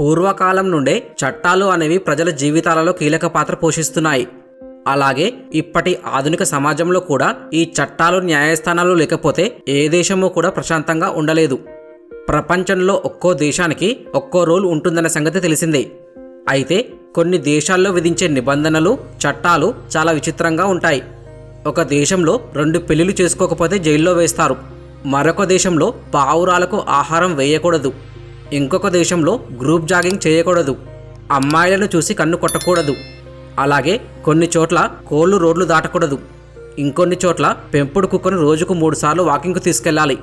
పూర్వకాలం నుండే చట్టాలు అనేవి ప్రజల జీవితాలలో కీలక పాత్ర పోషిస్తున్నాయి. అలాగే ఇప్పటి ఆధునిక సమాజంలో కూడా ఈ చట్టాలు న్యాయస్థానాలు లేకపోతే ఏ దేశమూ కూడా ప్రశాంతంగా ఉండలేదు. ప్రపంచంలో ఒక్కో దేశానికి ఒక్కో రూల్ ఉంటుందన్న సంగతి తెలిసిందే. అయితే కొన్ని దేశాల్లో విధించే నిబంధనలు చట్టాలు చాలా విచిత్రంగా ఉంటాయి. ఒక దేశంలో 2 పెళ్లిళ్ళు చేసుకోకపోతే జైల్లో వేస్తారు. మరొక దేశంలో పావురాలకు ఆహారం వేయకూడదు. ఇంకొక దేశంలో గ్రూప్ జాగింగ్ చేయకూడదు. అమ్మాయిలను చూసి కన్ను కొట్టకూడదు. అలాగే కొన్ని చోట్ల కోళ్లు రోడ్లు దాటకూడదు. ఇంకొన్ని చోట్ల పెంపుడు కుక్కను రోజుకు 3 సార్లు వాకింగ్కు తీసుకెళ్లాలి.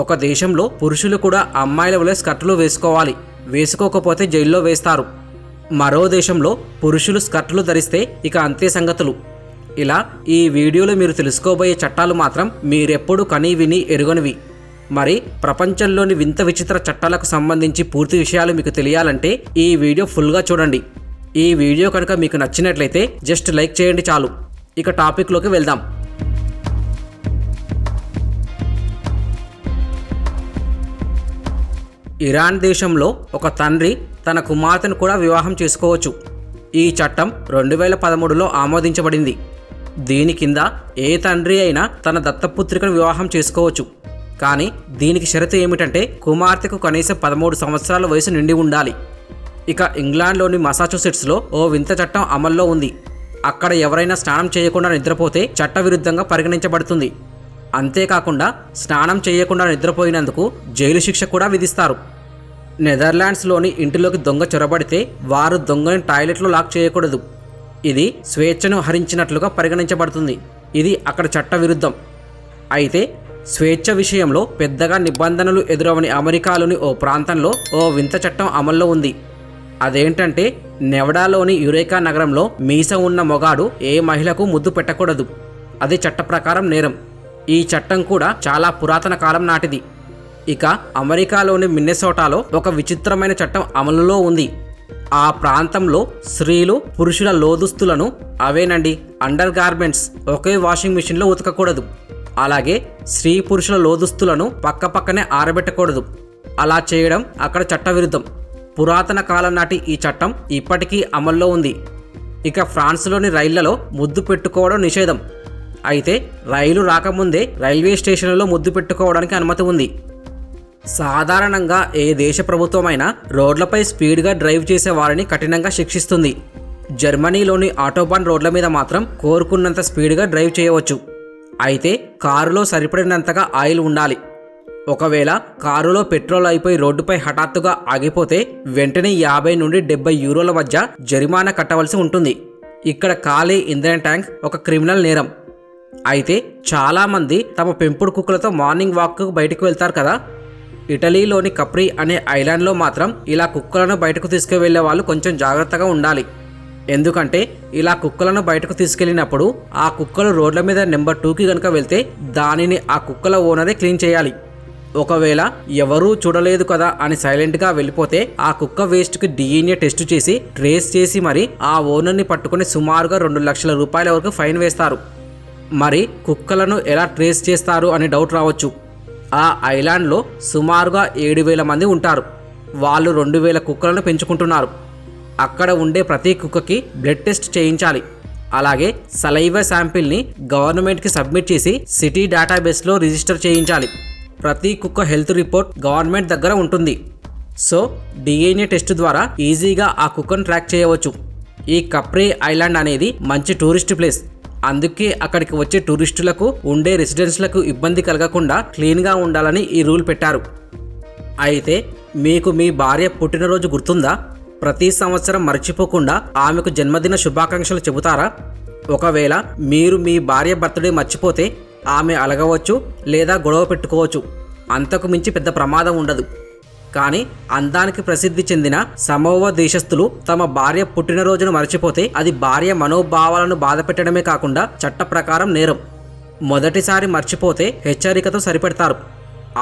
ఒక దేశంలో పురుషులు కూడా అమ్మాయిల వలె స్కర్టులు వేసుకోవాలి. వేసుకోకపోతే జైల్లో వేస్తారు. మరో దేశంలో పురుషులు స్కర్టులు ధరిస్తే ఇక అంతే సంగతులు. ఇలా ఈ వీడియోలో మీరు తెలుసుకోబోయే చట్టాలు మాత్రం మీరెప్పుడు కని విని ఎరుగనివి. మరి ప్రపంచంలోని వింత విచిత్ర చట్టాలకు సంబంధించి పూర్తి విషయాలు మీకు తెలియాలంటే ఈ వీడియో ఫుల్గా చూడండి. ఈ వీడియో కనుక మీకు నచ్చినట్లయితే జస్ట్ లైక్ చేయండి చాలు. ఇక టాపిక్లోకి వెళ్దాం. ఇరాన్ దేశంలో ఒక తండ్రి తన కుమార్తెను కూడా వివాహం చేసుకోవచ్చు. ఈ చట్టం 2013లో ఆమోదించబడింది. దీని కింద ఏ తండ్రి అయినా తన దత్తపుత్రికను వివాహం చేసుకోవచ్చు. కానీ దీనికి షరతు ఏమిటంటే కుమార్తెకు కనీసం 13 సంవత్సరాల వయసు నిండి ఉండాలి. ఇక ఇంగ్లాండ్లోని మసాచుసెట్స్లో ఓ వింత చట్టం అమల్లో ఉంది. అక్కడ ఎవరైనా స్నానం చేయకుండా నిద్రపోతే చట్టవిరుద్ధంగా పరిగణించబడుతుంది. అంతేకాకుండా స్నానం చేయకుండా నిద్రపోయినందుకు జైలు శిక్ష కూడా విధిస్తారు. నెదర్లాండ్స్లోని ఇంటిలోకి దొంగ చొరబడితే వారు దొంగని టాయిలెట్లో లాక్ చేయకూడదు. ఇది స్వేచ్ఛను హరించినట్లుగా పరిగణించబడుతుంది. ఇది అక్కడ చట్టవిరుద్ధం. అయితే స్వేచ్ఛ విషయంలో పెద్దగా నిబంధనలు ఎదురవని అమెరికాలోని ఓ ప్రాంతంలో ఓ వింత చట్టం అమల్లో ఉంది. అదేంటంటే నెవడాలోని యురేకా నగరంలో మీసం ఉన్న మొగాడు ఏ మహిళకు ముద్దు పెట్టకూడదు. అది చట్ట ప్రకారం నేరం. ఈ చట్టం కూడా చాలా పురాతన కాలం నాటిది. ఇక అమెరికాలోని మిన్నెసోటాలో ఒక విచిత్రమైన చట్టం అమలులో ఉంది. ఆ ప్రాంతంలో స్త్రీలు పురుషుల లోదుస్తులను అవేనండి అండర్ గార్మెంట్స్ ఒకే వాషింగ్ మిషన్లో ఉతకకూడదు. అలాగే స్త్రీ పురుషుల లోదుస్తులను పక్కపక్కనే ఆరబెట్టకూడదు. అలా చేయడం అక్కడ చట్టవిరుద్ధం. పురాతన కాలం నాటి ఈ చట్టం ఇప్పటికీ అమల్లో ఉంది. ఇక ఫ్రాన్స్లోని రైళ్లలో ముద్దు పెట్టుకోవడం నిషేధం. అయితే రైలు రాకముందే రైల్వే స్టేషన్లలో ముద్దు పెట్టుకోవడానికి అనుమతి ఉంది. సాధారణంగా ఏ దేశ ప్రభుత్వమైనా రోడ్లపై స్పీడ్గా డ్రైవ్ చేసే వారిని కఠినంగా శిక్షిస్తుంది. జర్మనీలోని ఆటోబాన్ రోడ్ల మీద మాత్రం కోరుకున్నంత స్పీడ్గా డ్రైవ్ చేయవచ్చు. అయితే కారులో సరిపడినంతగా ఆయిల్ ఉండాలి. ఒకవేళ కారులో పెట్రోల్ అయిపోయి రోడ్డుపై హఠాత్తుగా ఆగిపోతే వెంటనే 50 నుండి 70 యూరోల మధ్య జరిమానా కట్టవలసి ఉంటుంది. ఇక్కడ ఖాళీ ఇంధన ట్యాంక్ ఒక క్రిమినల్ నేరం. అయితే చాలామంది తమ పెంపుడు కుక్కలతో మార్నింగ్ వాక్కు బయటకు వెళ్తారు కదా. ఇటలీలోని కప్రీ అనే ఐలాండ్లో మాత్రం ఇలా కుక్కలను బయటకు తీసుకువెళ్లే వాళ్ళు కొంచెం జాగ్రత్తగా ఉండాలి. ఎందుకంటే ఇలా కుక్కలను బయటకు తీసుకెళ్ళినప్పుడు ఆ కుక్కలు రోడ్ల మీద నెంబర్ 2కి కనుక వెళ్తే దానిని ఆ కుక్కల ఓనరే క్లీన్ చేయాలి. ఒకవేళ ఎవరూ చూడలేదు కదా అని సైలెంట్గా వెళ్ళిపోతే ఆ కుక్క వేస్ట్కి DNA టెస్ట్ చేసి ట్రేస్ చేసి మరి ఆ ఓనర్ని పట్టుకుని సుమారుగా 2 లక్షల రూపాయల వరకు ఫైన్ వేస్తారు. మరి కుక్కలను ఎలా ట్రేస్ చేస్తారు అని డౌట్ రావచ్చు. ఆ ఐలాండ్లో సుమారుగా 7,000 మంది ఉంటారు. వాళ్ళు 2,000 కుక్కలను పెంచుకుంటున్నారు. అక్కడ ఉండే ప్రతి కుక్కకి బ్లడ్ టెస్ట్ చేయించాలి. అలాగే సలైవా శాంపిల్ని గవర్నమెంట్కి సబ్మిట్ చేసి సిటీ డేటాబేస్లో రిజిస్టర్ చేయించాలి. ప్రతి కుక్క హెల్త్ రిపోర్ట్ గవర్నమెంట్ దగ్గర ఉంటుంది. సో DNA టెస్ట్ ద్వారా ఈజీగా ఆ కుక్కను ట్రాక్ చేయవచ్చు. ఈ కప్రీ ఐలాండ్ అనేది మంచి టూరిస్ట్ ప్లేస్. అందుకే అక్కడికి వచ్చే టూరిస్టులకు ఉండే రెసిడెంట్స్లకు ఇబ్బంది కలగకుండా క్లీన్గా ఉండాలని ఈ రూల్ పెట్టారు. అయితే మీకు మీ భార్య పుట్టినరోజు గుర్తుందా? ప్రతి సంవత్సరం మర్చిపోకుండా ఆమెకు జన్మదిన శుభాకాంక్షలు చెబుతారా? ఒకవేళ మీరు మీ భార్య బర్త్డే మర్చిపోతే ఆమె అలగవచ్చు లేదా గొడవ పెట్టుకోవచ్చు. అంతకు మించి పెద్ద ప్రమాదం ఉండదు. కానీ అందానికి ప్రసిద్ధి చెందిన సమోవా దేశస్థులు తమ భార్య పుట్టినరోజును మర్చిపోతే అది భార్య మనోభావాలను బాధపెట్టడమే కాకుండా చట్ట ప్రకారం నేరం. మొదటిసారి మర్చిపోతే హెచ్చరికతో సరిపెడతారు.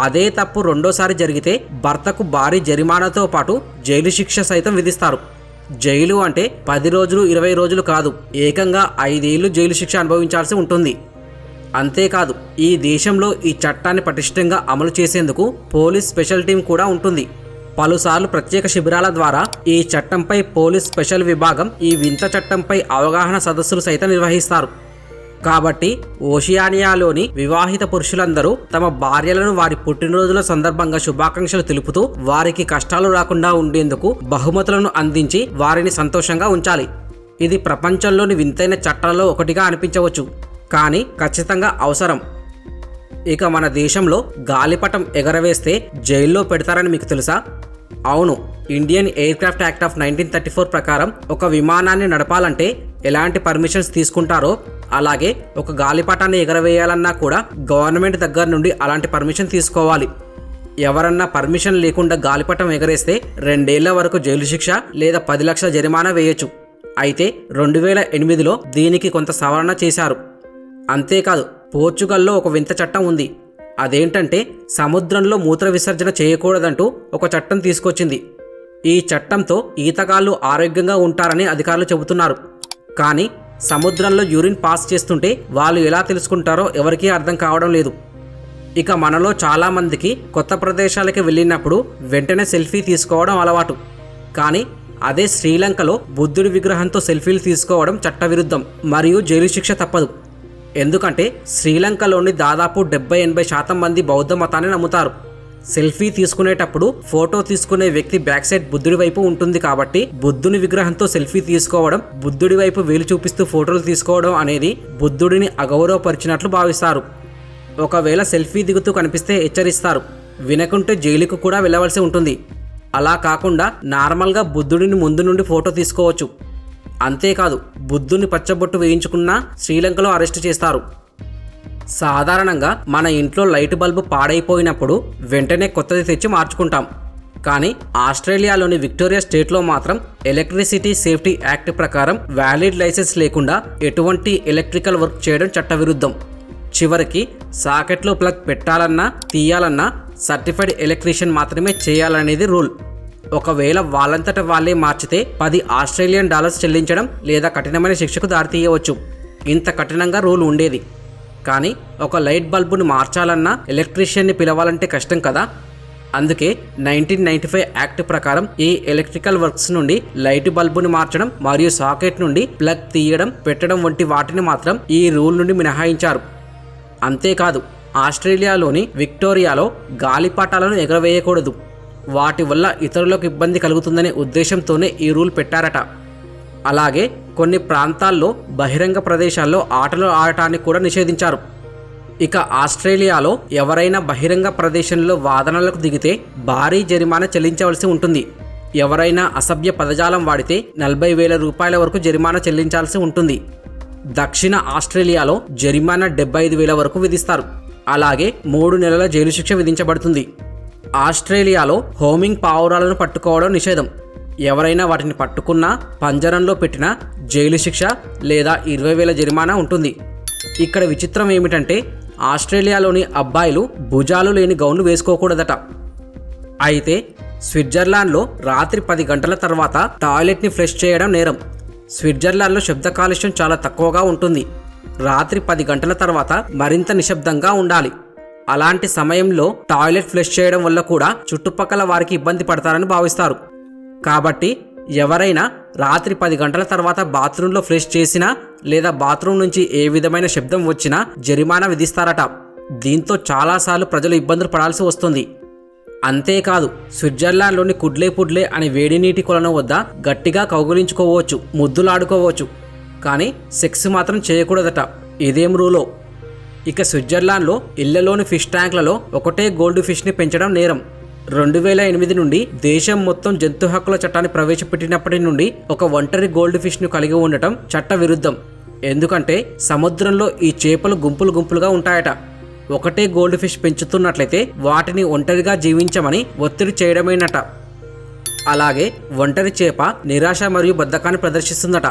అదే తప్పు రెండోసారి జరిగితే భర్తకు భారీ జరిమానాతో పాటు జైలు శిక్ష సైతం విధిస్తారు. జైలు అంటే 10 రోజులు 20 రోజులు కాదు, ఏకంగా 5 ఏళ్లు జైలు శిక్ష అనుభవించాల్సి ఉంటుంది. అంతేకాదు ఈ దేశంలో ఈ చట్టాన్ని పటిష్టంగా అమలు చేసేందుకు పోలీస్ స్పెషల్ టీం కూడా ఉంటుంది. పలుసార్లు ప్రత్యేక శిబిరాల ద్వారా ఈ చట్టంపై పోలీస్ స్పెషల్ విభాగం ఈ వింత చట్టంపై అవగాహన సదస్సులు సైతం నిర్వహిస్తారు. కాబట్టి ఓషియానియాలోని వివాహిత పురుషులందరూ తమ భార్యలను వారి పుట్టినరోజుల సందర్భంగా శుభాకాంక్షలు తెలుపుతూ వారికి కష్టాలు రాకుండా ఉండేందుకు బహుమతులను అందించి వారిని సంతోషంగా ఉంచాలి. ఇది ప్రపంచంలోని వింతైన చట్టాలలో ఒకటిగా అనిపించవచ్చు, కానీ ఖచ్చితంగా అవసరం. ఇక మన దేశంలో గాలిపటం ఎగరవేస్తే జైల్లో పెడతారని మీకు తెలుసా? అవును, ఇండియన్ ఎయిర్క్రాఫ్ట్ యాక్ట్ ఆఫ్ 1934 ప్రకారం ఒక విమానాన్ని నడపాలంటే ఎలాంటి పర్మిషన్స్ తీసుకుంటారో అలాగే ఒక గాలిపటాన్ని ఎగరవేయాలన్నా కూడా గవర్నమెంట్ దగ్గర నుండి అలాంటి పర్మిషన్ తీసుకోవాలి. ఎవరన్నా పర్మిషన్ లేకుండా గాలిపటం ఎగరేస్తే 2 ఏళ్ల వరకు జైలు శిక్ష లేదా 10 లక్షల జరిమానా వేయొచ్చు. అయితే 2008లో దీనికి కొంత సవరణ చేశారు. అంతేకాదు, పోర్చుగల్లో ఒక వింత చట్టం ఉంది. అదేంటంటే సముద్రంలో మూత్ర విసర్జన చేయకూడదంటూ ఒక చట్టం తీసుకొచ్చింది. ఈ చట్టంతో ఈతగాళ్ళు ఆరోగ్యంగా ఉంటారని అధికారులు చెబుతున్నారు. కానీ సముద్రంలో యూరిన్ పాస్ చేస్తుంటే వాళ్ళు ఎలా తెలుసుకుంటారో ఎవరికీ అర్థం కావడం లేదు. ఇక మనలో చాలామందికి కొత్త ప్రదేశాలకి వెళ్ళినప్పుడు వెంటనే సెల్ఫీ తీసుకోవడం అలవాటు. కానీ అదే శ్రీలంకలో బుద్ధుడి విగ్రహంతో సెల్ఫీలు తీసుకోవడం చట్టవిరుద్ధం మరియు జైలు శిక్ష తప్పదు. ఎందుకంటే శ్రీలంకలోని దాదాపు 70-80% మంది బౌద్ధ మతాన్ని నమ్ముతారు. సెల్ఫీ తీసుకునేటప్పుడు ఫోటో తీసుకునే వ్యక్తి బ్యాక్ సైడ్ బుద్ధుడి వైపు ఉంటుంది. కాబట్టి బుద్ధుని విగ్రహంతో సెల్ఫీ తీసుకోవడం, బుద్ధుడి వైపు వేలు చూపిస్తూ ఫోటోలు తీసుకోవడం అనేది బుద్ధుడిని అగౌరవపరిచినట్లు భావిస్తారు. ఒకవేళ సెల్ఫీ దిగుతూ కనిపిస్తే హెచ్చరిస్తారు. వినకుంటే జైలుకు కూడా వెళ్ళవలసి ఉంటుంది. అలా కాకుండా నార్మల్గా బుద్ధుడిని ముందు నుండి ఫోటో తీసుకోవచ్చు. అంతేకాదు, బుద్ధుని పచ్చబొట్టు వేయించుకున్నా శ్రీలంకలో అరెస్టు చేస్తారు. సాధారణంగా మన ఇంట్లో లైట్ బల్బు పాడైపోయినప్పుడు వెంటనే కొత్తది తెచ్చి మార్చుకుంటాం. కానీ ఆస్ట్రేలియాలోని విక్టోరియా స్టేట్లో మాత్రం ఎలక్ట్రిసిటీ సేఫ్టీ యాక్ట్ ప్రకారం వ్యాలిడ్ లైసెన్స్ లేకుండా ఎటువంటి ఎలక్ట్రికల్ వర్క్ చేయడం చట్టవిరుద్ధం. చివరికి సాకెట్లో ప్లగ్ పెట్టాలన్నా తీయాలన్నా సర్టిఫైడ్ ఎలక్ట్రీషియన్ మాత్రమే చేయాలనేది రూల్. ఒకవేళ వాళ్ళంతట వాళ్ళే మార్చితే $10 చెల్లించడం లేదా కఠినమైన శిక్షకు దారితీయవచ్చు. ఇంత కఠినంగా రూల్ ఉండేది. కానీ ఒక లైట్ బల్బును మార్చాలన్నా ఎలక్ట్రీషియన్ని పిలవాలంటే కష్టం కదా. అందుకే 1995 యాక్ట్ ప్రకారం ఈ ఎలక్ట్రికల్ వర్క్స్ నుండి లైట్ బల్బుని మార్చడం మరియు సాకెట్ నుండి ప్లగ్ తీయడం పెట్టడం వంటి వాటిని మాత్రం ఈ రూల్ నుండి మినహాయించారు. అంతేకాదు, ఆస్ట్రేలియాలోని విక్టోరియాలో గాలిపటాలను ఎగరవేయకూడదు. వాటి వల్ల ఇతరులకు ఇబ్బంది కలుగుతుందనే ఉద్దేశంతోనే ఈ రూల్ పెట్టారట. అలాగే కొన్ని ప్రాంతాల్లో బహిరంగ ప్రదేశాల్లో ఆటలు ఆడటానికి కూడా నిషేధించారు. ఇక ఆస్ట్రేలియాలో ఎవరైనా బహిరంగ ప్రదేశంలో వాదనలకు దిగితే భారీ జరిమానా చెల్లించవలసి ఉంటుంది. ఎవరైనా అసభ్య పదజాలం వాడితే 40,000 రూపాయల వరకు జరిమానా చెల్లించాల్సి ఉంటుంది. దక్షిణ ఆస్ట్రేలియాలో జరిమానా 75,000 వరకు విధిస్తారు. అలాగే 3 నెలల జైలు శిక్ష విధించబడుతుంది. ఆస్ట్రేలియాలో హోమింగ్ పావురాలను పట్టుకోవడం నిషేధం. ఎవరైనా వాటిని పట్టుకున్నా పంజరంలో పెట్టినా జైలు శిక్ష లేదా 20,000 జరిమానా ఉంటుంది. ఇక్కడ విచిత్రం ఏమిటంటే ఆస్ట్రేలియాలోని అబ్బాయిలు భుజాలు లేని గౌన్లు వేసుకోకూడదట. అయితే స్విట్జర్లాండ్లో రాత్రి 10 గంటల తర్వాత టాయిలెట్ని ఫ్లష్ చేయడం నేరం. స్విట్జర్లాండ్లో శబ్ద కాలుష్యం చాలా తక్కువగా ఉంటుంది. రాత్రి 10 గంటల తర్వాత మరింత నిశ్శబ్దంగా ఉండాలి. అలాంటి సమయంలో టాయిలెట్ ఫ్లష్ చేయడం వల్ల కూడా చుట్టుపక్కల వారికి ఇబ్బంది పడతారని భావిస్తారు. కాబట్టి ఎవరైనా రాత్రి 10 గంటల తర్వాత బాత్రూంలో ఫ్లష్ చేసినా లేదా బాత్రూం నుంచి ఏ విధమైన శబ్దం వచ్చినా జరిమానా విధిస్తారట. దీంతో చాలాసార్లు ప్రజలు ఇబ్బందులు పడాల్సి వస్తుంది. అంతేకాదు, స్విట్జర్లాండ్లోని కుడ్లే పుడ్లే అనే వేడి నీటి కొలను వద్ద గట్టిగా కౌగులించుకోవచ్చు, ముద్దులాడుకోవచ్చు. కానీ సెక్స్ మాత్రం చేయకూడదట. ఇదేం రూలో. ఇక స్విట్జర్లాండ్లో ఇళ్లలోని ఫిష్ ట్యాంక్లలో ఒకటే గోల్డ్ ఫిష్ని పెంచడం నేరం. 2008 నుండి దేశం మొత్తం జంతు హక్కుల చట్టాన్ని ప్రవేశపెట్టినప్పటి నుండి ఒక ఒంటరి గోల్డ్ ఫిష్ను కలిగి ఉండటం చట్ట విరుద్ధం. ఎందుకంటే సముద్రంలో ఈ చేపలు గుంపులు గుంపులుగా ఉంటాయట. ఒకటే గోల్డ్ ఫిష్ పెంచుతున్నట్లయితే వాటిని ఒంటరిగా జీవించమని ఒత్తిడి చేయడమేనట. అలాగే ఒంటరి చేప నిరాశ మరియు బద్ధకాన్ని ప్రదర్శిస్తుందట.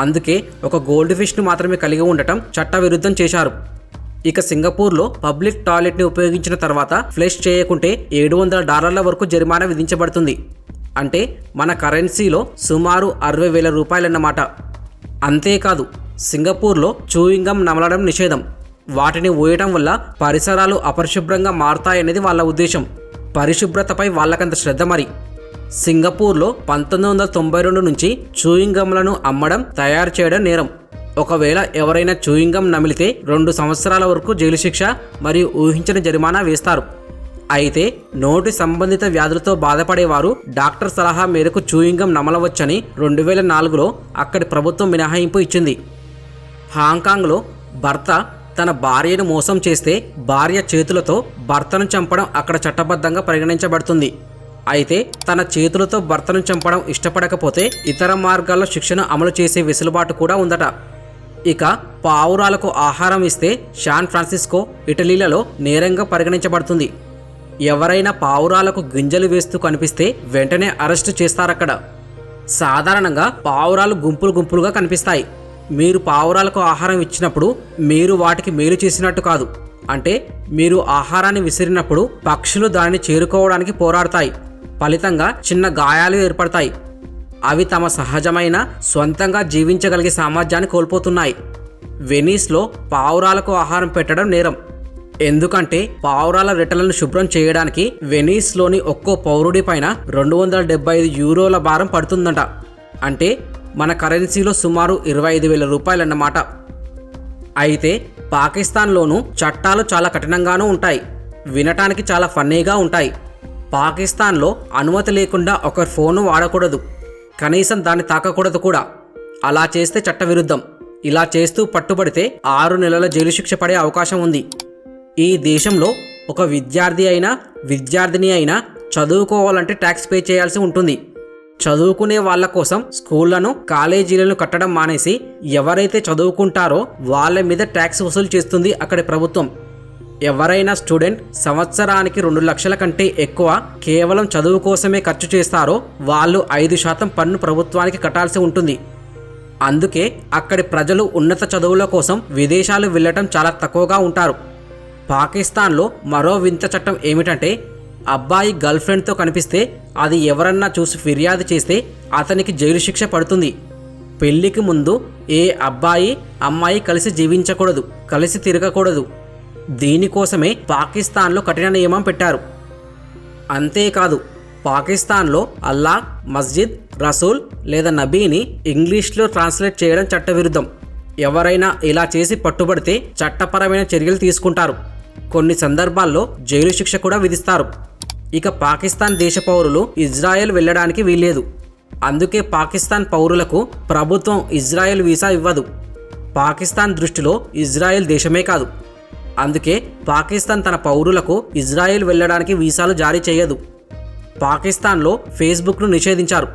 అందుకే ఒక గోల్డ్ ఫిష్ను మాత్రమే కలిగి ఉండటం చట్ట విరుద్ధం చేశారు. ఇక సింగపూర్లో పబ్లిక్ టాయిలెట్ని ఉపయోగించిన తర్వాత ఫ్లష్ చేయకుంటే $700 వరకు జరిమానా విధించబడుతుంది. అంటే మన కరెన్సీలో సుమారు 60,000 రూపాయలన్నమాట. అంతేకాదు, సింగపూర్లో చూయింగం నమలడం నిషేధం. వాటిని ఊయటం వల్ల పరిసరాలు అపరిశుభ్రంగా మారుతాయనేది వాళ్ళ ఉద్దేశం. పరిశుభ్రతపై వాళ్ళకంత శ్రద్ధ మరి. సింగపూర్లో 1992 నుంచి చూయింగ్ గమ్లను అమ్మడం, తయారు చేయడం నేరం. ఒకవేళ ఎవరైనా చూయింగ్ గమ్ నమిలితే 2 సంవత్సరాల వరకు జైలు శిక్ష మరియు ఊహించని జరిమానా వేస్తారు. అయితే నోటి సంబంధిత వ్యాధులతో బాధపడేవారు డాక్టర్ సలహా మేరకు చూయింగ్ గమ్ నమలవచ్చని 2004లో అక్కడి ప్రభుత్వం మినహాయింపు ఇచ్చింది. హాంకాంగ్లో భర్త తన భార్యను మోసం చేస్తే భార్య చేతులతో భర్తను చంపడం అక్కడ చట్టబద్ధంగా పరిగణించబడుతుంది. అయితే తన చేతులతో భర్తను చంపడం ఇష్టపడకపోతే ఇతర మార్గాల్లో శిక్షను అమలు చేసే వెసులుబాటు కూడా ఉందట. ఇక పావురాలకు ఆహారం ఇస్తే శాన్ ఫ్రాన్సిస్కో, ఇటలీలలో నేరంగా పరిగణించబడుతుంది. ఎవరైనా పావురాలకు గింజలు వేస్తూ కనిపిస్తే వెంటనే అరెస్టు చేస్తారక్కడ. సాధారణంగా పావురాలు గుంపులు గుంపులుగా కనిపిస్తాయి. మీరు పావురాలకు ఆహారం ఇచ్చినప్పుడు మీరు వాటికి మేలు చేసినట్టు కాదు. అంటే మీరు ఆహారాన్ని విసిరినప్పుడు పక్షులు దానిని చేరుకోవడానికి పోరాడతాయి. ఫలితంగా చిన్న గాయాలు ఏర్పడతాయి. అవి తమ సహజమైన స్వంతంగా జీవించగలిగే సామర్థ్యాన్ని కోల్పోతున్నాయి. వెనీస్లో పావురాలకు ఆహారం పెట్టడం నేరం. ఎందుకంటే పావురాల రెట్టలను శుభ్రం చేయడానికి వెనీస్లోని ఒక్కో పౌరుడి పైన 275 యూరోల భారం పడుతుందట. అంటే మన కరెన్సీలో సుమారు 25,000 రూపాయలన్నమాట. అయితే పాకిస్తాన్లోనూ చట్టాలు చాలా కఠినంగానూ ఉంటాయి. వినటానికి చాలా ఫన్నీగా ఉంటాయి. పాకిస్తాన్లో అనుమతి లేకుండా ఒకరి ఫోను వాడకూడదు, కనీసం దాన్ని తాకకూడదు కూడా. అలా చేస్తే చట్టవిరుద్ధం. ఇలా చేస్తూ పట్టుబడితే 6 నెలల జైలు శిక్ష పడే అవకాశం ఉంది. ఈ దేశంలో ఒక విద్యార్థి అయినా విద్యార్థిని అయినా చదువుకోవాలంటే ట్యాక్స్ పే చేయాల్సి ఉంటుంది. చదువుకునే వాళ్ళ కోసం స్కూళ్లను, కాలేజీలను కట్టడం మానేసి ఎవరైతే చదువుకుంటారో వాళ్ళ మీద ట్యాక్స్ వసూలు చేస్తుంది అక్కడి ప్రభుత్వం. ఎవరైనా స్టూడెంట్ సంవత్సరానికి 2 లక్షల కంటే ఎక్కువ కేవలం చదువు కోసమే ఖర్చు చేస్తారో వాళ్ళు 5% పన్ను ప్రభుత్వానికి కట్టాల్సి ఉంటుంది. అందుకే అక్కడి ప్రజలు ఉన్నత చదువుల కోసం విదేశాలు వెళ్ళటం చాలా తక్కువగా ఉంటారు. పాకిస్తాన్లో మరో వింత చట్టం ఏమిటంటే, అబ్బాయి గర్ల్ ఫ్రెండ్తో కనిపిస్తే అది ఎవరన్నా చూసి ఫిర్యాదు చేస్తే అతనికి జైలు శిక్ష పడుతుంది. పెళ్లికి ముందు ఏ అబ్బాయి అమ్మాయి కలిసి జీవించకూడదు, కలిసి తిరగకూడదు. దీనికోసమే పాకిస్తాన్లో కఠిన నియమం పెట్టారు. అంతేకాదు పాకిస్తాన్లో అల్లా, మస్జిద్, రసూల్ లేదా నబీని ఇంగ్లీష్లో ట్రాన్స్లేట్ చేయడం చట్టవిరుద్ధం. ఎవరైనా ఇలా చేసి పట్టుబడితే చట్టపరమైన చర్యలు తీసుకుంటారు. కొన్ని సందర్భాల్లో జైలు శిక్ష కూడా విధిస్తారు. ఇక పాకిస్తాన్ దేశ పౌరులు ఇజ్రాయెల్ వెళ్ళడానికి వీల్లేదు. అందుకే పాకిస్తాన్ పౌరులకు ప్రభుత్వం ఇజ్రాయెల్ వీసా ఇవ్వదు. పాకిస్తాన్ దృష్టిలో ఇజ్రాయెల్ దేశమే కాదు. అందుకే పాకిస్తాన్ తన పౌరులకు ఇజ్రాయెల్ వెళ్ళడానికి వీసాలు జారీ చేయదు. పాకిస్తాన్లో ఫేస్బుక్ను నిషేధించారు.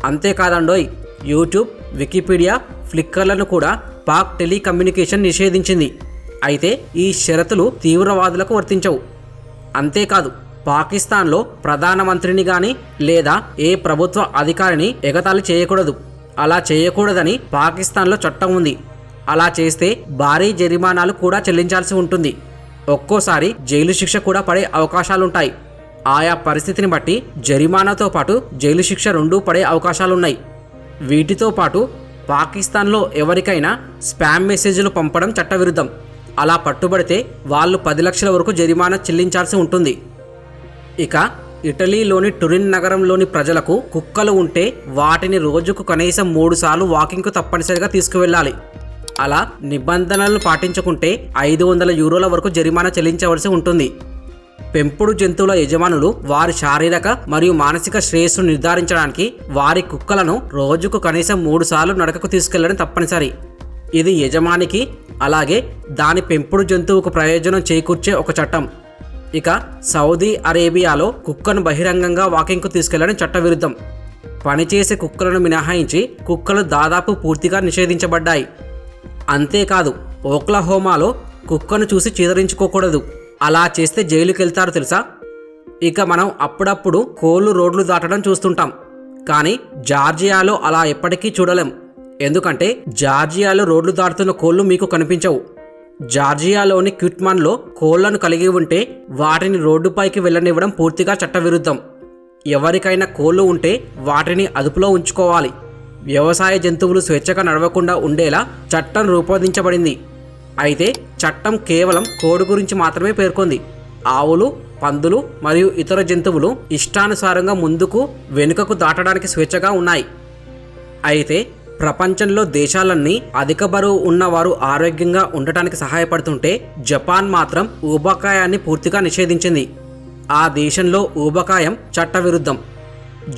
అంతేకాదండోయ్, యూట్యూబ్, వికీపీడియా, ఫ్లిక్కర్లను కూడా పాక్ టెలికమ్యూనికేషన్ నిషేధించింది. అయితే ఈ షరతులు తీవ్రవాదులకు వర్తించవు. అంతేకాదు పాకిస్తాన్లో ప్రధానమంత్రిని కానీ లేదా ఏ ప్రభుత్వ అధికారిని ఎగతాళి చేయకూడదు. అలా చేయకూడదని పాకిస్తాన్లో చట్టం ఉంది. అలా చేస్తే భారీ జరిమానాలు కూడా చెల్లించాల్సి ఉంటుంది. ఒక్కోసారి జైలు శిక్ష కూడా పడే అవకాశాలుంటాయి. ఆయా పరిస్థితిని బట్టి జరిమానాతో పాటు జైలు శిక్ష 2 పడే అవకాశాలున్నాయి. వీటితో పాటు పాకిస్తాన్లో ఎవరికైనా స్పామ్ మెసేజ్లు పంపడం చట్టవిరుద్ధం. అలా పట్టుబడితే వాళ్ళు 10 లక్షల వరకు జరిమానా చెల్లించాల్సి ఉంటుంది. ఇక ఇటలీలోని టురిన్ నగరంలోని ప్రజలకు కుక్కలు ఉంటే వాటిని రోజుకు కనీసం 3 సార్లు వాకింగ్కు తప్పనిసరిగా తీసుకువెళ్ళాలి. అలా నిబంధనలను పాటించకుంటే 500 యూరోల వరకు జరిమానా చెల్లించవలసి ఉంటుంది. పెంపుడు జంతువుల యజమానులు వారి శారీరక మరియు మానసిక శ్రేయస్సును నిర్ధారించడానికి వారి కుక్కలను రోజుకు కనీసం 3 సార్లు నడకకు తీసుకెళ్లడం తప్పనిసరి. ఇది యజమానికి అలాగే దాని పెంపుడు జంతువుకు ప్రయోజనం చేకూర్చే ఒక చట్టం. ఇక సౌదీ అరేబియాలో కుక్కను బహిరంగంగా వాకింగ్కు తీసుకెళ్లడం చట్టవిరుద్ధం. పనిచేసే కుక్కలను మినహాయించి కుక్కలు దాదాపు పూర్తిగా నిషేధించబడ్డాయి. అంతేకాదు ఓక్లహోమాలో కుక్కను చూసి చీదరించుకోకూడదు. అలా చేస్తే జైలుకెళ్తారు తెలుసా. ఇక మనం అప్పుడప్పుడు కోళ్లు రోడ్లు దాటడం చూస్తుంటాం. కానీ జార్జియాలో అలా ఎప్పటికీ చూడలేం. ఎందుకంటే జార్జియాలో రోడ్లు దాటుతున్న కోళ్లు మీకు కనిపించవు. జార్జియాలోని క్విట్మన్లో కోళ్లను కలిగి ఉంటే వాటిని రోడ్డుపైకి వెళ్ళనివ్వడం పూర్తిగా చట్టవిరుద్ధం. ఎవరికైనా కోళ్లు ఉంటే వాటిని అదుపులో ఉంచుకోవాలి. వ్యవసాయ జంతువులు స్వేచ్ఛగా నడవకుండా ఉండేలా చట్టం రూపొందించబడింది. అయితే చట్టం కేవలం కోడి గురించి మాత్రమే పేర్కొంది. ఆవులు, పందులు మరియు ఇతర జంతువులు ఇష్టానుసారంగా ముందుకు వెనుకకు దాటడానికి స్వేచ్ఛగా ఉన్నాయి. అయితే ప్రపంచంలో దేశాలన్నీ అధిక బరువు ఉన్నవారు ఆరోగ్యంగా ఉండటానికి సహాయపడుతుంటే జపాన్ మాత్రం ఊబకాయాన్ని పూర్తిగా నిషేధించింది. ఆ దేశంలో ఊబకాయం చట్టవిరుద్ధం.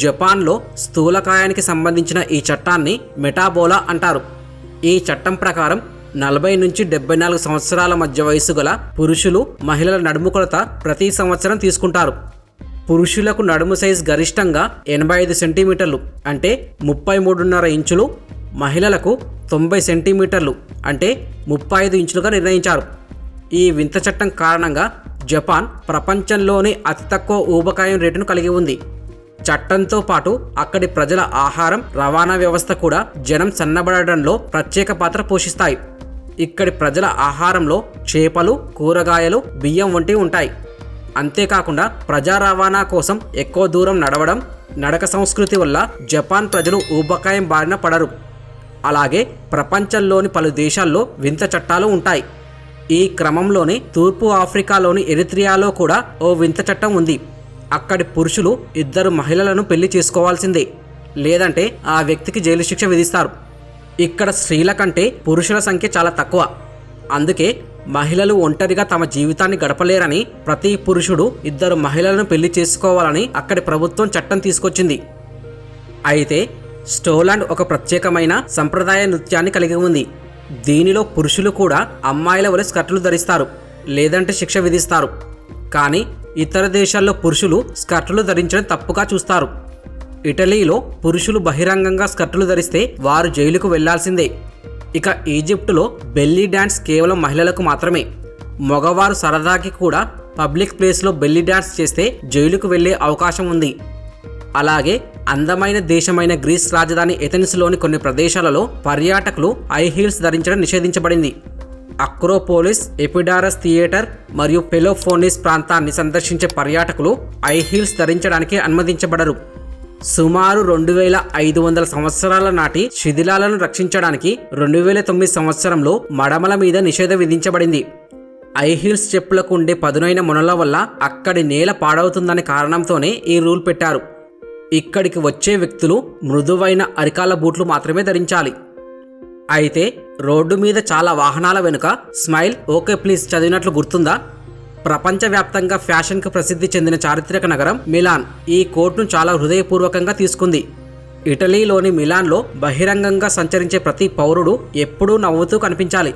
జపాన్లో స్థూలకాయానికి సంబంధించిన ఈ చట్టాన్ని మెటాబోలా అంటారు. ఈ చట్టం ప్రకారం 40 నుంచి 74 సంవత్సరాల మధ్య వయసు గల పురుషులు, మహిళల నడుము కొలత ప్రతి సంవత్సరం తీసుకుంటారు. పురుషులకు నడుము సైజు గరిష్టంగా 85 సెంటీమీటర్లు అంటే 33.5 ఇంచులు, మహిళలకు 90 సెంటీమీటర్లు అంటే 35 ఇంచులుగా నిర్ణయించారు. ఈ వింత చట్టం కారణంగా జపాన్ ప్రపంచంలోనే అతి తక్కువ ఊబకాయం రేటును కలిగి ఉంది. చట్టంతో పాటు అక్కడి ప్రజల ఆహారం, రవాణా వ్యవస్థ కూడా జనం సన్నబడడంలో ప్రత్యేక పాత్ర పోషిస్తాయి. ఇక్కడి ప్రజల ఆహారంలో చేపలు, కూరగాయలు, బియ్యం వంటివి ఉంటాయి. అంతేకాకుండా ప్రజా రవాణా కోసం ఎక్కువ దూరం నడవడం, నడక సంస్కృతి వల్ల జపాన్ ప్రజలు ఊబకాయం బారిన పడరు. అలాగే ప్రపంచంలోని పలు దేశాల్లో వింత చట్టాలు ఉంటాయి. ఈ క్రమంలోనే తూర్పు ఆఫ్రికాలోని ఎరిత్రియాలో కూడా ఓ వింత చట్టం ఉంది. అక్కడి పురుషులు 2 మహిళలను పెళ్లి చేసుకోవాల్సిందే, లేదంటే ఆ వ్యక్తికి జైలు శిక్ష విధిస్తారు. ఇక్కడ స్త్రీల కంటే పురుషుల సంఖ్య చాలా తక్కువ. అందుకే మహిళలు ఒంటరిగా తమ జీవితాన్ని గడపలేరని ప్రతి పురుషుడు 2 మహిళలను పెళ్లి చేసుకోవాలని అక్కడి ప్రభుత్వం చట్టం తీసుకొచ్చింది. అయితే స్టోలాండ్ ఒక ప్రత్యేకమైన సంప్రదాయ నృత్యాన్ని కలిగి ఉంది. దీనిలో పురుషులు కూడా అమ్మాయిల వలె స్కర్టులు ధరిస్తారు, లేదంటే శిక్ష విధిస్తారు. కానీ ఇతర దేశాల్లో పురుషులు స్కర్టులు ధరించడం తప్పుగా చూస్తారు. ఇటలీలో పురుషులు బహిరంగంగా స్కర్టులు ధరిస్తే వారు జైలుకు వెళ్లాల్సిందే. ఇక ఈజిప్టులో బెల్లీ డ్యాన్స్ కేవలం మహిళలకు మాత్రమే. మగవారు సరదాకి కూడా పబ్లిక్ ప్లేస్లో బెల్లీ డ్యాన్స్ చేస్తే జైలుకు వెళ్లే అవకాశం ఉంది. అలాగే అందమైన దేశమైన గ్రీస్ రాజధాని ఎథెన్స్లోని కొన్ని ప్రదేశాలలో పర్యాటకులు హై హీల్స్ ధరించడం నిషేధించబడింది. అక్రోపోలిస్, ఎపిడారస్ థియేటర్ మరియు పెలోఫోనిస్ ప్రాంతాన్ని సందర్శించే పర్యాటకులు హై హీల్స్ ధరించడానికి అనుమతించబడరు. సుమారు 2500 సంవత్సరాల నాటి శిథిలాలను రక్షించడానికి 2009 సంవత్సరంలో మడమల మీద నిషేధం విధించబడింది. హై హీల్స్ చెప్పులకు ఉండే పదునైన మొనల వల్ల అక్కడి నేల పాడవుతుందనే కారణంతోనే ఈ రూల్ పెట్టారు. ఇక్కడికి వచ్చే వ్యక్తులు మృదువైన అరికాల బూట్లు మాత్రమే ధరించాలి. అయితే రోడ్డు మీద చాలా వాహనాల వెనుక స్మైల్ ఓకే ప్లీజ్ చదివినట్లు గుర్తుందా? ప్రపంచవ్యాప్తంగా ఫ్యాషన్కు ప్రసిద్ధి చెందిన చారిత్రక నగరం మిలాన్ ఈ కోట్ను చాలా హృదయపూర్వకంగా తీసుకుంది. ఇటలీలోని మిలాన్లో బహిరంగంగా సంచరించే ప్రతి పౌరుడు ఎప్పుడూ నవ్వుతూ కనిపించాలి.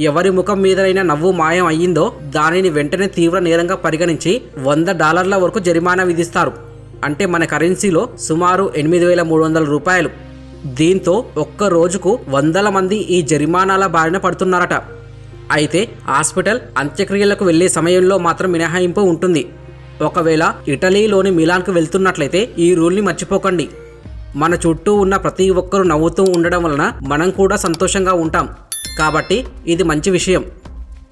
ఎవరి ముఖం మీదైనా నవ్వు మాయం అయ్యిందో దానిని వెంటనే తీవ్ర నేరంగా పరిగణించి $100 వరకు జరిమానా విధిస్తారు. అంటే మన కరెన్సీలో సుమారు 8,300 రూపాయలు. దీంతో ఒక్క రోజుకు 100 మంది ఈ జరిమానాల బారిన పడుతున్నారట. అయితే హాస్పిటల్, అంత్యక్రియలకు వెళ్లే సమయంలో మాత్రం మినహాయింపు ఉంటుంది. ఒకవేళ ఇటలీలోని మిలాన్కు వెళ్తున్నట్లయితే ఈ రూల్ని మర్చిపోకండి. మన చుట్టూ ఉన్న ప్రతి ఒక్కరూ నవ్వుతూ ఉండడం వలన మనం కూడా సంతోషంగా ఉంటాం. కాబట్టి ఇది మంచి విషయం.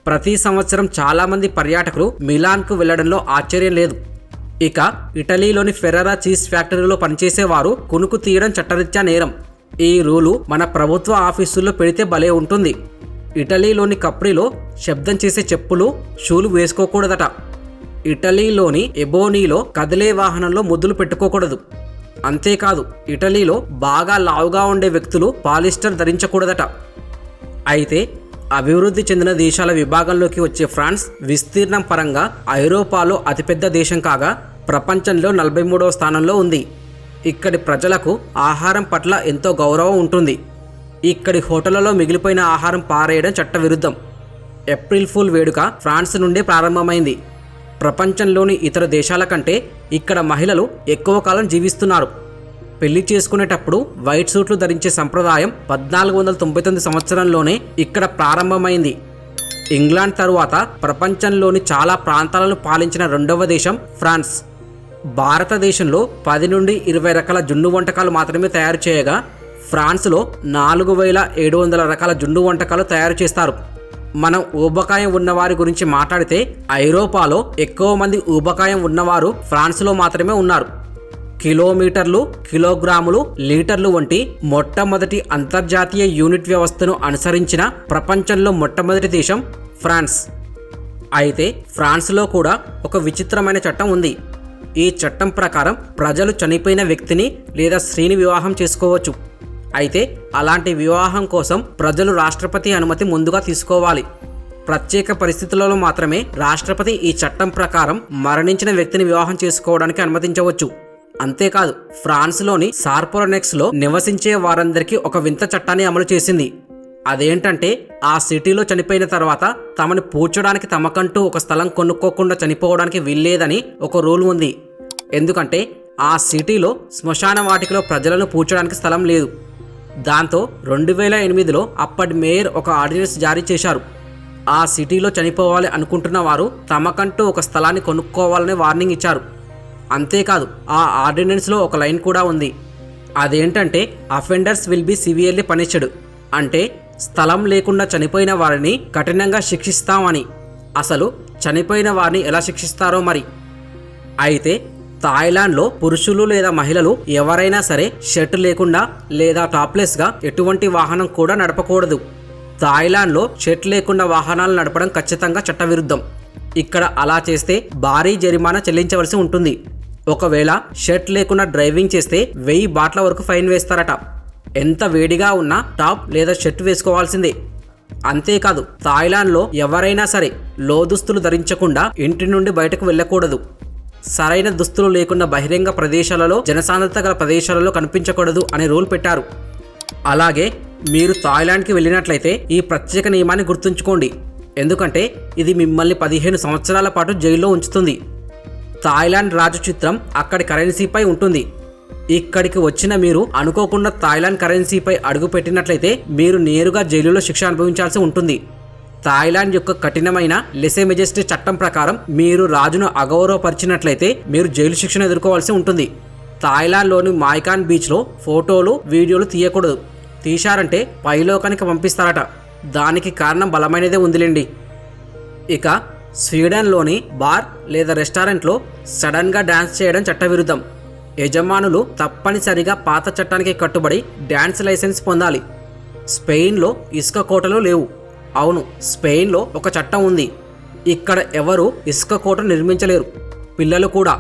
ప్రతి సంవత్సరం చాలామంది పర్యాటకులు మిలాన్కు వెళ్లడంలో ఆశ్చర్యం లేదు. ఇక ఇటలీలోని ఫెరారా చీజ్ ఫ్యాక్టరీలో పనిచేసేవారు కునుకు తీయడం చట్టరీత్యా నేరం. ఈ రూలు మన ప్రభుత్వ ఆఫీసుల్లో పెడితే భలే ఉంటుంది. ఇటలీలోని కప్రిలో శబ్దం చేసే చెప్పులు, షూలు వేసుకోకూడదట. ఇటలీలోని ఎబోనీలో కదిలే వాహనంలో ముద్దులు పెట్టుకోకూడదు. అంతేకాదు ఇటలీలో బాగా లావుగా ఉండే వ్యక్తులు పాలిస్టర్ ధరించకూడదట. అయితే అభివృద్ధి చెందిన దేశాల విభాగంలోకి వచ్చే ఫ్రాన్స్ విస్తీర్ణం పరంగా ఐరోపాలో అతిపెద్ద దేశం కాగా ప్రపంచంలో 43వ స్థానంలో ఉంది. ఇక్కడి ప్రజలకు ఆహారం పట్ల ఎంతో గౌరవం ఉంటుంది. ఇక్కడి హోటళ్లలో మిగిలిపోయిన ఆహారం పారేయడం చట్టవిరుద్ధం. ఏప్రిల్ ఫూల్ వేడుక ఫ్రాన్స్ నుండే ప్రారంభమైంది. ప్రపంచంలోని ఇతర దేశాల కంటే ఇక్కడ మహిళలు ఎక్కువ కాలం జీవిస్తున్నారు. పెళ్లి చేసుకునేటప్పుడు వైట్ సూట్లు ధరించే సంప్రదాయం 1499 సంవత్సరంలోనే ఇక్కడ ప్రారంభమైంది. ఇంగ్లాండ్ తరువాత ప్రపంచంలోని చాలా ప్రాంతాలను పాలించిన 2వ దేశం ఫ్రాన్స్. భారతదేశంలో 10 నుండి 20 రకాల జున్ను వంటకాలు మాత్రమే తయారు చేయగా ఫ్రాన్స్లో 4700 రకాల జున్ను వంటకాలు తయారు చేస్తారు. మనం ఊబకాయం ఉన్నవారి గురించి మాట్లాడితే ఐరోపాలో ఎక్కువ మంది ఊబకాయం ఉన్నవారు ఫ్రాన్స్లో మాత్రమే ఉన్నారు. కిలోమీటర్లు, కిలోగ్రాములు, లీటర్లు వంటి మొట్టమొదటి అంతర్జాతీయ యూనిట్ వ్యవస్థను అనుసరించిన ప్రపంచంలో మొట్టమొదటి దేశం ఫ్రాన్స్. అయితే ఫ్రాన్స్లో కూడా ఒక విచిత్రమైన చట్టం ఉంది. ఈ చట్టం ప్రకారం ప్రజలు చనిపోయిన వ్యక్తిని లేదా స్త్రీని వివాహం చేసుకోవచ్చు. అయితే అలాంటి వివాహం కోసం ప్రజలు రాష్ట్రపతి అనుమతి ముందుగా తీసుకోవాలి. ప్రత్యేక పరిస్థితులలో మాత్రమే రాష్ట్రపతి ఈ చట్టం ప్రకారం మరణించిన వ్యక్తిని వివాహం చేసుకోవడానికి అనుమతించవచ్చు. అంతేకాదు, ఫ్రాన్స్లోని సార్పోరనెక్స్లో నివసించే వారందరికీ ఒక వింత చట్టాన్ని అమలు చేసింది. అదేంటంటే, ఆ సిటీలో చనిపోయిన తర్వాత తమని పూడ్చడానికి తమకంటూ ఒక స్థలం కొనుక్కోకుండా చనిపోవడానికి వీల్లేదని ఒక రూల్ ఉంది. ఎందుకంటే ఆ సిటీలో శ్మశాన వాటికలో ప్రజలను పూడ్చడానికి స్థలం లేదు. దాంతో 2008లో అప్పటి మేయర్ ఒక ఆర్డినెన్స్ జారీ చేశారు. ఆ సిటీలో చనిపోవాలి అనుకుంటున్న వారు తమకంటూ ఒక స్థలాన్ని కొనుక్కోవాలని వార్నింగ్ ఇచ్చారు. అంతేకాదు, ఆ ఆర్డినెన్స్లో ఒక లైన్ కూడా ఉంది. అదేంటంటే, offenders will be severely punished. అంటే స్థలం లేకుండా చనిపోయిన వారిని కఠినంగా శిక్షిస్తామని. అసలు చనిపోయిన వారిని ఎలా శిక్షిస్తారో మరి. అయితే థాయిలాండ్లో పురుషులు లేదా మహిళలు ఎవరైనా సరే షర్ట్ లేకుండా లేదా టాప్లెస్గా ఎటువంటి వాహనం కూడా నడపకూడదు. థాయిలాండ్లో షర్ట్ లేకుండా వాహనాలు నడపడం ఖచ్చితంగా చట్టవిరుద్ధం. ఇక్కడ అలా చేస్తే భారీ జరిమానా చెల్లించవలసి ఉంటుంది. ఒకవేళ షర్ట్ లేకుండా డ్రైవింగ్ చేస్తే 1000 బాట్ల వరకు ఫైన్ వేస్తారట. ఎంత వేడిగా ఉన్నా టాప్ లేదా షర్ట్ వేసుకోవాల్సిందే. అంతేకాదు, థాయిలాండ్లో ఎవరైనా సరే లోదుస్తులు ధరించకుండా ఇంటి నుండి బయటకు వెళ్ళకూడదు. సరైన దుస్తులు లేకుండా బహిరంగ ప్రదేశాలలో, జనసాంద్రత గల ప్రదేశాలలో కనిపించకూడదు అనే రూల్ పెట్టారు. అలాగే మీరు థాయిలాండ్కి వెళ్ళినట్లయితే ఈ ప్రత్యేక నియమాన్ని గుర్తుంచుకోండి. ఎందుకంటే ఇది మిమ్మల్ని 15 సంవత్సరాల పాటు జైల్లో ఉంచుతుంది. థాయిలాండ్ రాజు చిత్రం అక్కడి కరెన్సీపై ఉంటుంది. ఇక్కడికి వచ్చిన మీరు అనుకోకుండా థాయిలాండ్ కరెన్సీపై అడుగు పెట్టినట్లయితే మీరు నేరుగా జైలులో శిక్ష అనుభవించాల్సి ఉంటుంది. థాయిలాండ్ యొక్క కఠినమైన లెసే మెజెస్టీ చట్టం ప్రకారం మీరు రాజును అగౌరవపరిచినట్లయితే మీరు జైలు శిక్షను ఎదుర్కోవాల్సి ఉంటుంది. థాయిలాండ్లోని మాయ్కాన్ బీచ్లో ఫోటోలు, వీడియోలు తీయకూడదు. తీశారంటే పైలోకానికి పంపిస్తారట. దానికి కారణం బలమైనదే ఉందిలేండి. ఇక స్వీడన్లోని బార్ లేదా రెస్టారెంట్లో సడన్గా డ్యాన్స్ చేయడం చట్టవిరుద్ధం. యజమానులు తప్పనిసరిగా పాత చట్టానికి కట్టుబడి డ్యాన్స్ లైసెన్స్ పొందాలి. స్పెయిన్లో ఇసుక కోటలు లేవు. అవును, స్పెయిన్లో ఒక చట్టం ఉంది. ఇక్కడ ఎవరు ఇసుక కోట నిర్మించలేరు, పిల్లలు కూడా.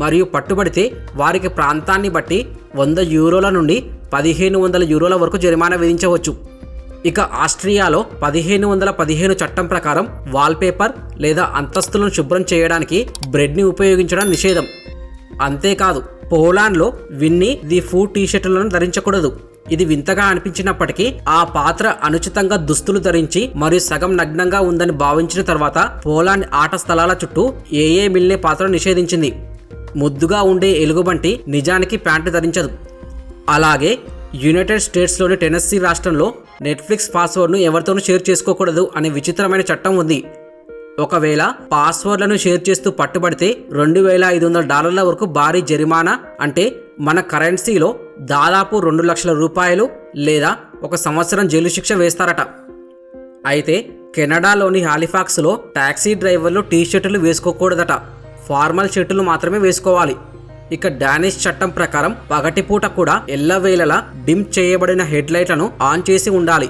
మరియు పట్టుబడితే వారికి ప్రాంతాన్ని బట్టి 100 యూరోల నుండి 1500 యూరోల వరకు జరిమానా విధించవచ్చు. ఇక ఆస్ట్రియాలో 1515 చట్టం ప్రకారం వాల్పేపర్ లేదా అంతస్తులను శుభ్రం చేయడానికి బ్రెడ్ని ఉపయోగించడం నిషేధం. అంతేకాదు, పోలాండ్లో విన్నీ ది ఫుడ్ టీషర్టులను ధరించకూడదు. ఇది వింతగా అనిపించినప్పటికీ ఆ పాత్ర అనుచితంగా దుస్తులు ధరించి మరియు సగం నగ్నంగా ఉందని భావించిన తర్వాత పోలాండ్ ఆట స్థలాల చుట్టూ ఏఏ మిల్నే పాత్రను నిషేధించింది. ముద్దుగా ఉండే ఎలుగుబంటి నిజానికి ప్యాంటు ధరించదు. అలాగే యునైటెడ్ స్టేట్స్లోని టెనెస్సీ రాష్ట్రంలో నెట్ఫ్లిక్స్ పాస్వర్డ్ను ఎవరితోనూ షేర్ చేసుకోకూడదు అనే విచిత్రమైన చట్టం ఉంది. ఒకవేళ పాస్వర్డ్లను షేర్ చేస్తూ పట్టుబడితే $2500 వరకు భారీ జరిమానా, అంటే మన కరెన్సీలో దాదాపు 2 లక్షల రూపాయలు లేదా 1 సంవత్సరం జైలు శిక్ష వేస్తారట. అయితే కెనడాలోని హాలిఫాక్స్లో టాక్సీ డ్రైవర్లు టీషర్టులు వేసుకోకూడదట. ఫార్మల్ షర్టులు మాత్రమే వేసుకోవాలి. ఇక డానిష్ చట్టం ప్రకారం పగటిపూట కూడా ఎల్లవేళలా డిమ్ చేయబడిన హెడ్లైట్లను ఆన్ చేసి ఉండాలి.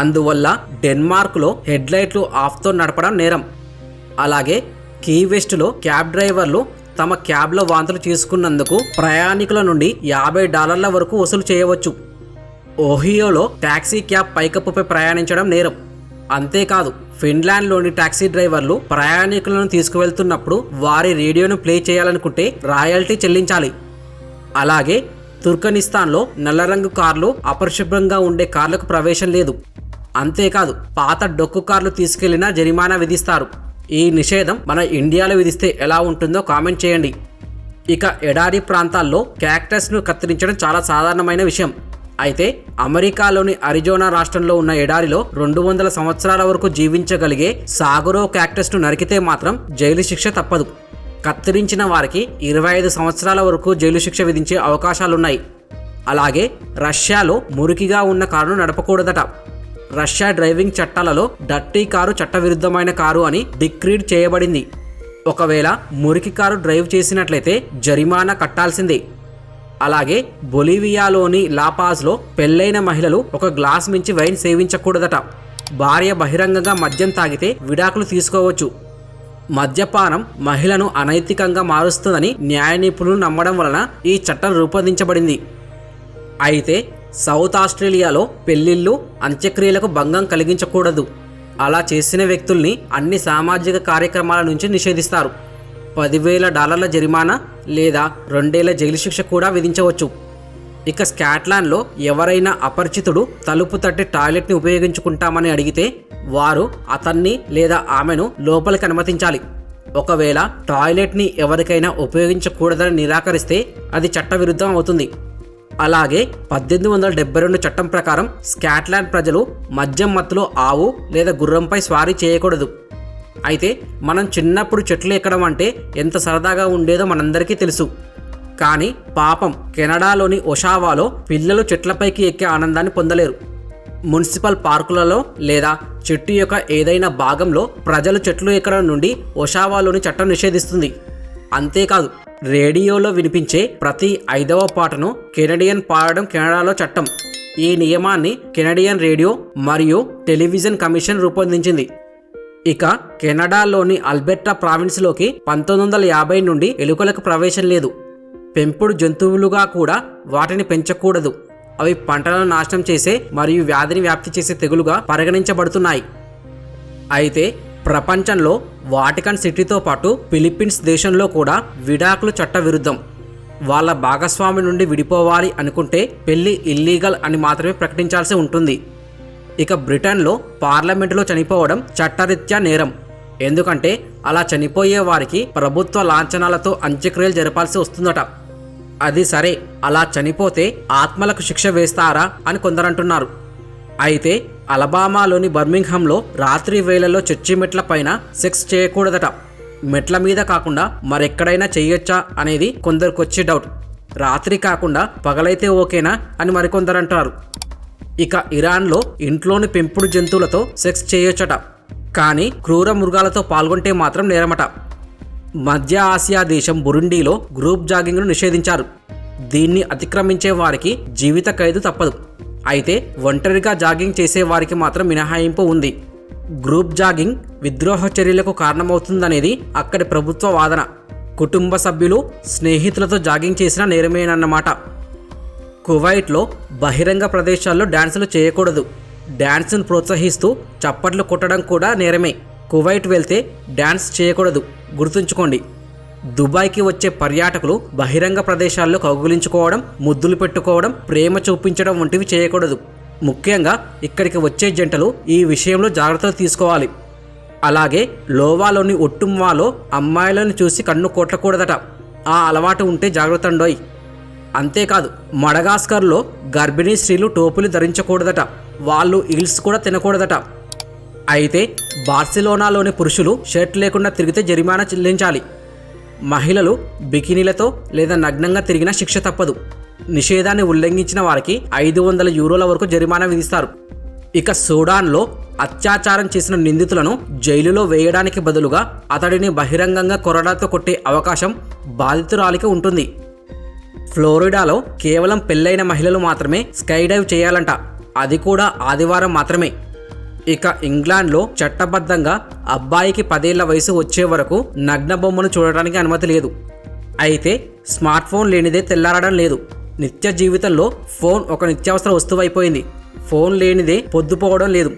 అందువల్ల డెన్మార్క్లో హెడ్లైట్లు ఆఫ్తో నడపడం నేరం. అలాగే కీ వెస్ట్లో క్యాబ్ డ్రైవర్లు తమ క్యాబ్లో వాంతులు చేసుకున్నందుకు ప్రయాణికుల నుండి $50 వరకు వసూలు చేయవచ్చు. ఓహియోలో టాక్సీ క్యాబ్ పైకప్పుపై ప్రయాణించడం నేరం. అంతేకాదు, ఫిన్లాండ్లోని టాక్సీ డ్రైవర్లు ప్రయాణికులను తీసుకువెళ్తున్నప్పుడు వారి రేడియోను ప్లే చేయాలనుకుంటే రాయల్టీ చెల్లించాలి. అలాగే తుర్కనిస్తాన్లో నల్లరంగు కార్లు, అపరిశుభ్రంగా ఉండే కార్లకు ప్రవేశం లేదు. అంతేకాదు, పాత డొక్కు కార్లు తీసుకెళ్లినా జరిమానా విధిస్తారు. ఈ నిషేధం మన ఇండియాలో విధిస్తే ఎలా ఉంటుందో కామెంట్ చేయండి. ఇక ఎడారి ప్రాంతాల్లో క్యాక్టస్ను కత్తిరించడం చాలా సాధారణమైన విషయం. అయితే అమెరికాలోని అరిజోనా రాష్ట్రంలో ఉన్న ఎడారిలో 200 సంవత్సరాల వరకు జీవించగలిగే సాగురో క్యాక్టస్ను నరికితే మాత్రం జైలు శిక్ష తప్పదు. కత్తిరించిన వారికి 25 సంవత్సరాల వరకు జైలు శిక్ష విధించే అవకాశాలున్నాయి. అలాగే రష్యాలో మురికిగా ఉన్న కారును నడపకూడదట. రష్యా డ్రైవింగ్ చట్టాలలో డర్టీ కారు చట్టవిరుద్ధమైన కారు అని డిక్రీడ్ చేయబడింది. ఒకవేళ మురికి కారు డ్రైవ్ చేసినట్లయితే జరిమానా కట్టాల్సిందే. అలాగే బొలివియాలోని లాపాజ్లో పెళ్లైన మహిళలు 1 గ్లాస్ మించి వైన్ సేవించకూడదట. భార్య బహిరంగంగా మద్యం తాగితే విడాకులు తీసుకోవచ్చు. మద్యపానం మహిళను అనైతికంగా మారుస్తుందని న్యాయ నిపుణులు నమ్మడం వలన ఈ చట్టం రూపొందించబడింది. అయితే సౌత్ ఆస్ట్రేలియాలో పెళ్లిళ్ళు, అంత్యక్రియలకు భంగం కలిగించకూడదు. అలా చేసిన వ్యక్తుల్ని అన్ని సామాజిక కార్యక్రమాల నుంచి నిషేధిస్తారు. $10,000 జరిమానా లేదా 2 ఏళ్ల జైలు శిక్ష కూడా విధించవచ్చు. ఇక స్కాట్లాండ్లో ఎవరైనా అపరిచితుడు తలుపు తట్టి టాయిలెట్ని ఉపయోగించుకుంటామని అడిగితే వారు అతన్ని లేదా ఆమెను లోపలికి అనుమతించాలి. ఒకవేళ టాయిలెట్ని ఎవరికైనా ఉపయోగించకూడదని నిరాకరిస్తే అది చట్టవిరుద్ధం అవుతుంది. అలాగే 1872 చట్టం ప్రకారం స్కాట్లాండ్ ప్రజలు మద్యం మత్తులో ఆవు లేదా గుర్రంపై స్వారీ చేయకూడదు. అయితే మనం చిన్నప్పుడు చెట్లు ఎక్కడం అంటే ఎంత సరదాగా ఉండేదో మనందరికీ తెలుసు. కానీ పాపం కెనడాలోని ఒషావాలో పిల్లలు చెట్లపైకి ఎక్కే ఆనందాన్ని పొందలేరు. మున్సిపల్ పార్కులలో లేదా చెట్టు యొక్క ఏదైనా భాగంలో ప్రజలు చెట్లు ఎక్కడం నుండి ఒషావాలోని చట్టం నిషేధిస్తుంది. అంతేకాదు, రేడియోలో వినిపించే ప్రతి 5వ పాటను కెనడియన్ పాడడం కెనడాలో చట్టం. ఈ నియమాన్ని కెనడియన్ రేడియో మరియు టెలివిజన్ కమిషన్ రూపొందించింది. ఇక కెనడాలోని అల్బెర్టా ప్రావిన్స్లోకి 1950 నుండి ఎలుకలకు ప్రవేశం లేదు. పెంపుడు జంతువులుగా కూడా వాటిని పెంచకూడదు. అవి పంటలను నాశనం చేసే మరియు వ్యాధిని వ్యాప్తి చేసే తెగులుగా పరిగణించబడుతున్నాయి. అయితే ప్రపంచంలో వాటికన్ సిటీతో పాటు ఫిలిప్పీన్స్ దేశంలో కూడా విడాకులు చట్టవిరుద్ధం. వాళ్ళ భాగస్వామి నుండి విడిపోవాలి అనుకుంటే పెళ్లి ఇల్లీగల్ అని మాత్రమే ప్రకటించాల్సి ఉంటుంది. ఇక బ్రిటన్లో పార్లమెంటులో చనిపోవడం చట్టరీత్యా నేరం. ఎందుకంటే అలా చనిపోయే వారికి ప్రభుత్వ లాంఛనాలతో అంత్యక్రియలు జరపాల్సి వస్తుందట. అది సరే, అలా చనిపోతే ఆత్మలకు శిక్ష వేస్తారా అని కొందరంటున్నారు. అయితే అలబామాలోని బర్మింగ్హామ్లో రాత్రి వేళల్లో చర్చి మెట్ల పైన సెక్స్ చేయకూడదట. మెట్ల మీద కాకుండా మరెక్కడైనా చేయొచ్చా అనేది కొందరికొచ్చే డౌట్. రాత్రి కాకుండా పగలైతే ఓకేనా అని మరికొందరంటారు. ఇక ఇరాన్లో ఇంట్లోని పెంపుడు జంతువులతో సెక్స్ చేయొచ్చట. కానీ క్రూర మృగాలతో పాల్గొంటే మాత్రం నేరమట. మధ్య ఆసియా దేశం బురుండీలో గ్రూప్ జాగింగ్ను నిషేధించారు. దీన్ని అతిక్రమించే వారికి జీవిత ఖైదు తప్పదు. అయితే ఒంటరిగా జాగింగ్ చేసే వారికి మాత్రం మినహాయింపు ఉంది. గ్రూప్ జాగింగ్ విద్రోహ చర్యలకు కారణమవుతుందనేది అక్కడి ప్రభుత్వ వాదన. కుటుంబ సభ్యులు, స్నేహితులతో జాగింగ్ చేసిన నేరమేనన్నమాట. కువైట్లో బహిరంగ ప్రదేశాల్లో డ్యాన్సులు చేయకూడదు. డ్యాన్స్ను ప్రోత్సహిస్తూ చప్పట్లు కొట్టడం కూడా నేరమే. కువైట్ వెళ్తే డ్యాన్స్ చేయకూడదు, గుర్తుంచుకోండి. దుబాయ్కి వచ్చే పర్యాటకులు బహిరంగ ప్రదేశాల్లో కౌగులించుకోవడం, ముద్దులు పెట్టుకోవడం, ప్రేమ చూపించడం వంటివి చేయకూడదు. ముఖ్యంగా ఇక్కడికి వచ్చే జంటలు ఈ విషయంలో జాగ్రత్తలు తీసుకోవాలి. అలాగే లోవాలోని ఒట్టుమ్వాలో అమ్మాయిలను చూసి కన్ను కొట్టకూడదట. ఆ అలవాటు ఉంటే జాగ్రత్త అండోయ్. అంతేకాదు, మడగాస్కర్లో గర్భిణీ స్త్రీలు టోపులు ధరించకూడదట. వాళ్ళు ఈల్స్ కూడా తినకూడదట. అయితే బార్సిలోనాలోని పురుషులు షర్ట్ లేకుండా తిరిగితే జరిమానా చెల్లించాలి. మహిళలు బికినీలతో లేదా నగ్నంగా తిరిగినా శిక్ష తప్పదు. నిషేధాన్ని ఉల్లంఘించిన వారికి €500 వరకు జరిమానా విధిస్తారు. ఇక సూడాన్లో అత్యాచారం చేసిన నిందితులను జైలులో వేయడానికి బదులుగా అతడిని బహిరంగంగా కొరడాతో కొట్టే అవకాశం బాధితురాలికి ఉంటుంది. ఫ్లోరిడాలో కేవలం పెళ్ళైన మహిళలు మాత్రమే స్కై డైవ్ చేయాలంట. అది కూడా ఆదివారం మాత్రమే. ఇక ఇంగ్లాండ్లో చట్టబద్ధంగా అబ్బాయికి 10 ఏళ్ల వయసు వచ్చే వరకు నగ్న బొమ్మను చూడడానికి అనుమతి లేదు. అయితే స్మార్ట్ ఫోన్ లేనిదే తెల్లారడం లేదు. నిత్య జీవితంలో ఫోన్ ఒక నిత్యావసర వస్తువు అయిపోయింది. ఫోన్ లేనిదే పొద్దుపోవడం లేదు.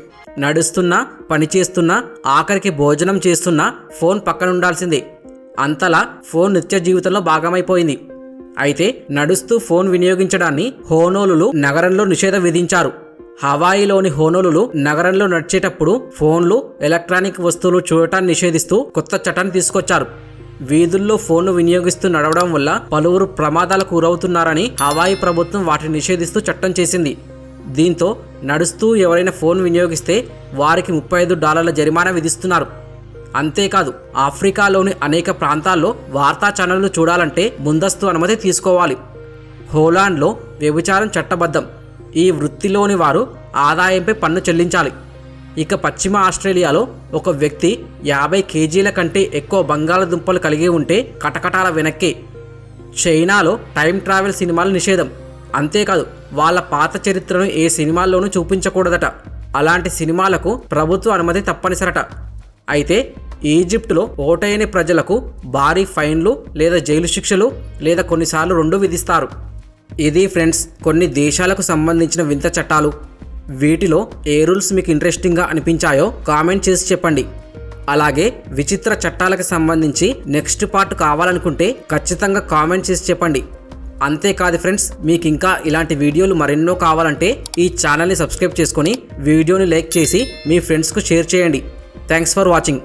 నడుస్తున్నా, పనిచేస్తున్నా, ఆఖరికి భోజనం చేస్తున్నా ఫోన్ పక్కన ఉండాల్సిందే. అంతలా ఫోన్ నిత్య జీవితంలో భాగమైపోయింది. అయితే నడుస్తూ ఫోన్ వినియోగించడాన్ని హోనోలులు నగరంలో నిషేధం విధించారు. హవాయిలోని హోనోలులు నగరంలో నడిచేటప్పుడు ఫోన్లు, ఎలక్ట్రానిక్ వస్తువులు చూడటాన్ని నిషేధిస్తూ కొత్త చట్టాన్ని తీసుకొచ్చారు. వీధుల్లో ఫోన్ను వినియోగిస్తూ నడవడం వల్ల పలువురు ప్రమాదాలకు గురవుతున్నారని హవాయి ప్రభుత్వం వాటిని నిషేధిస్తూ చట్టం చేసింది. దీంతో నడుస్తూ ఎవరైనా ఫోన్ వినియోగిస్తే వారికి $35 జరిమానా విధిస్తున్నారు. అంతేకాదు, ఆఫ్రికాలోని అనేక ప్రాంతాల్లో వార్తా ఛానళ్లు చూడాలంటే ముందస్తు అనుమతి తీసుకోవాలి. హోలాండ్లో వ్యభిచారం చట్టబద్ధం. ఈ వృత్తిలోని వారు ఆదాయంపై పన్ను చెల్లించాలి. ఇక పశ్చిమ ఆస్ట్రేలియాలో ఒక వ్యక్తి 50 కేజీల కంటే ఎక్కువ బంగాళదుంపలు కలిగి ఉంటే కటకటాల వెనక్కే. చైనాలో టైం ట్రావెల్ సినిమాలు నిషేధం. అంతేకాదు, వాళ్ళ పాత చరిత్రను ఏ సినిమాల్లోనూ చూపించకూడదట. అలాంటి సినిమాలకు ప్రభుత్వ అనుమతి తప్పనిసరట. అయితే ఈజిప్టులో ఓటైన ప్రజలకు భారీ ఫైన్లు లేదా జైలు శిక్షలు లేదా కొన్నిసార్లు 2 విధిస్తారు. ఇది ఫ్రెండ్స్ కొన్ని దేశాలకు సంబంధించిన వింత చట్టాలు. వీటిలో ఏ రూల్స్ మీకు ఇంట్రెస్టింగ్గా అనిపించాయో కామెంట్ చేసి చెప్పండి. అలాగే విచిత్ర చట్టాలకు సంబంధించి నెక్స్ట్ పార్ట్ కావాలనుకుంటే ఖచ్చితంగా కామెంట్ చేసి చెప్పండి. అంతేకాదు ఫ్రెండ్స్, మీకు ఇంకా ఇలాంటి వీడియోలు మరెన్నో కావాలంటే ఈ ఛానల్ని సబ్స్క్రైబ్ చేసుకొని వీడియోని లైక్ చేసి మీ ఫ్రెండ్స్కు షేర్ చేయండి. Thanks for watching.